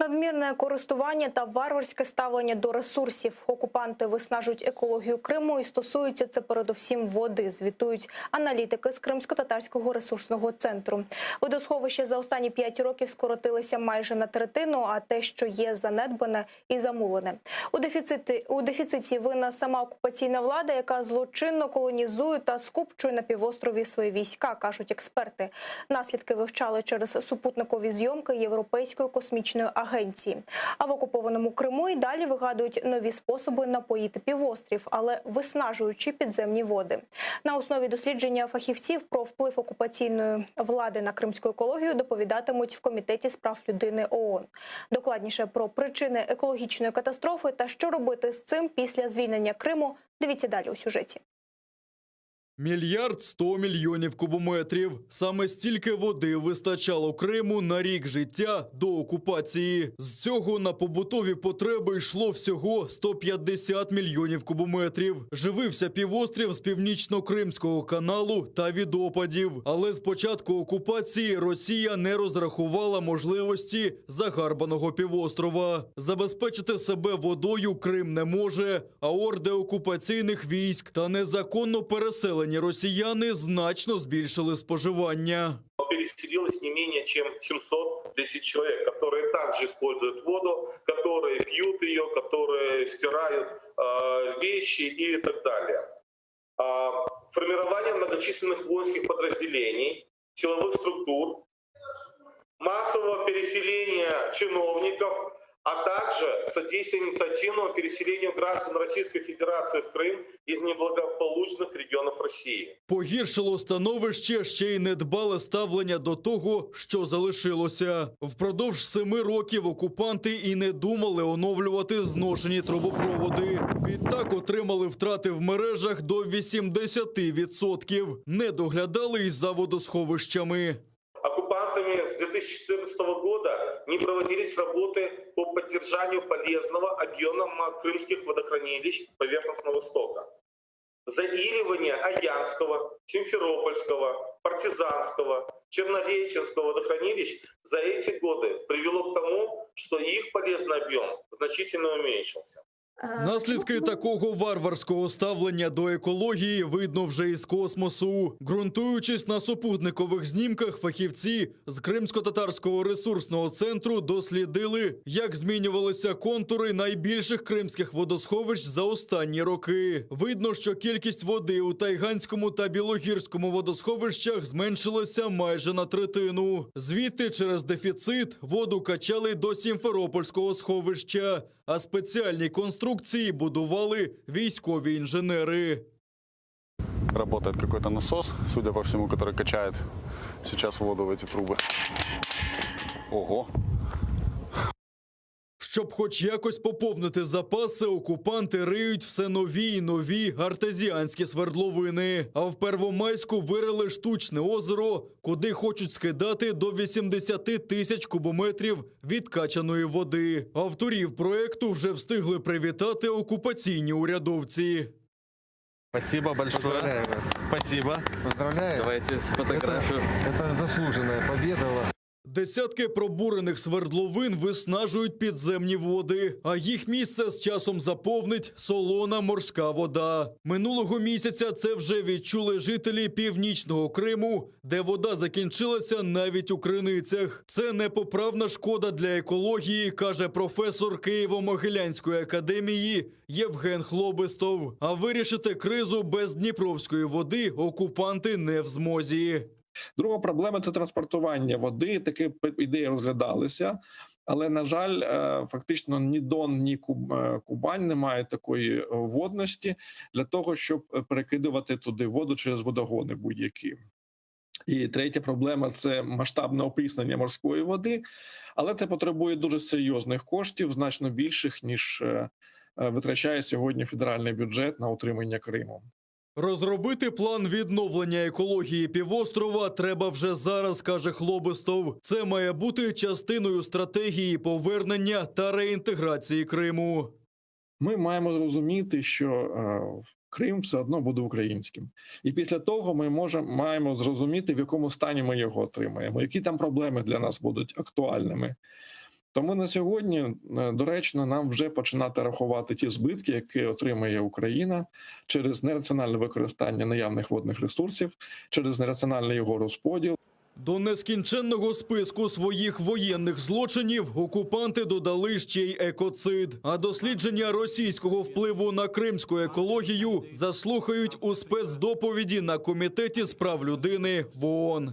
Надмірне користування та варварське ставлення до ресурсів. Окупанти виснажують екологію Криму і стосується це передусім води, звітують аналітики з Кримсько-татарського ресурсного центру. Водосховища за останні 5 років скоротилися майже на третину, а те, що є занедбане і замулене. У дефіциті винна сама окупаційна влада, яка злочинно колонізує та скупчує на півострові свої війська, кажуть експерти. Наслідки вивчали через супутникові зйомки Європейської космічної агенції. А в окупованому Криму і далі вигадують нові способи напоїти півострів, але виснажуючи підземні води. На основі дослідження фахівців про вплив окупаційної влади на кримську екологію доповідатимуть в Комітеті з прав людини ООН. Докладніше про причини екологічної катастрофи та що робити з цим після звільнення Криму дивіться далі у сюжеті. 1 100 мільйонів кубометрів. Саме стільки води вистачало Криму на рік життя до окупації. З цього на побутові потреби йшло всього 150 мільйонів кубометрів. Живився півострів з північно-кримського каналу та від опадів. Але з початку окупації Росія не розрахувала можливості загарбаного півострова. Забезпечити себе водою Крим не може, а орди окупаційних військ та незаконно переселені росіяни значно збільшили споживання. Переселилось не менее чем 700 тысяч человек, которые также используют воду, которые пьют ее, которые стирают вещи и так далее. Формирование многочисленных воинских подразделений, силовых структур, массового переселения чиновников, а также содействие инициативного переселению граждан Российской Федерации в Крым из неблагополучных регионов России. Погіршило становище ще й недбале ставлення до того, що залишилося. Впродовж 7 років окупанти і не думали оновлювати зношені трубопроводи. Відтак отримали втрати в мережах до 80%. Не доглядали із за водосховищами. Оккупантами с 2014 года не проводились работы по поддержанию полезного объема крымских водохранилищ поверхностного стока. Заиливание Аянского, Симферопольского, Партизанского, Чернореченского водохранилищ за эти годы привело к тому, что их полезный объем значительно уменьшился. Наслідки такого варварського ставлення до екології видно вже із космосу. Ґрунтуючись на супутникових знімках, фахівці з Кримсько-татарського ресурсного центру дослідили, як змінювалися контури найбільших кримських водосховищ за останні роки. Видно, що кількість води у Тайганському та Білогірському водосховищах зменшилася майже на третину. Звідти через дефіцит воду качали до Сімферопольського сховища, а спеціальні конструкції будували військові інженери. Работает какой-то насос, судя по всему, который качает сейчас воду в эти трубы. Ого! Щоб хоч якось поповнити запаси, окупанти риють все нові й нові артезіанські свердловини. А в Первомайську вирили штучне озеро, куди хочуть скидати до 80 тисяч кубометрів відкачаної води. Авторів проекту вже встигли привітати окупаційні урядовці. Спасибо большое. Поздравляю вас. Спасибо. Поздравляю. Давайте фотографию. Это заслуженная победа у вас. Десятки пробурених свердловин виснажують підземні води, а їх місце з часом заповнить солона морська вода. Минулого місяця це вже відчули жителі північного Криму, де вода закінчилася навіть у криницях. Це непоправна шкода для екології, каже професор Києво-Могилянської академії Євген Хлобистов. А вирішити кризу без дніпровської води окупанти не в змозі. Друга проблема – це транспортування води. Такі ідеї розглядалися, але, на жаль, фактично ні Дон, ні Кубань не мають такої водності для того, щоб перекидувати туди воду через водогони будь-які. І третя проблема – це масштабне описнення морської води, але це потребує дуже серйозних коштів, значно більших, ніж витрачає сьогодні федеральний бюджет на утримання Криму. Розробити план відновлення екології півострова треба вже зараз, каже Хлобистов. Це має бути частиною стратегії повернення та реінтеграції Криму. Ми маємо зрозуміти, що Крим все одно буде українським. І після того ми маємо зрозуміти, в якому стані ми його отримаємо, які там проблеми для нас будуть актуальними. Тому на сьогодні доречно нам вже починати рахувати ті збитки, які отримує Україна через нераціональне використання наявних водних ресурсів, через нераціональний його розподіл. До нескінченного списку своїх воєнних злочинів окупанти додали ще й екоцид. А дослідження російського впливу на кримську екологію заслухають у спецдоповіді на Комітеті з прав людини в ООН.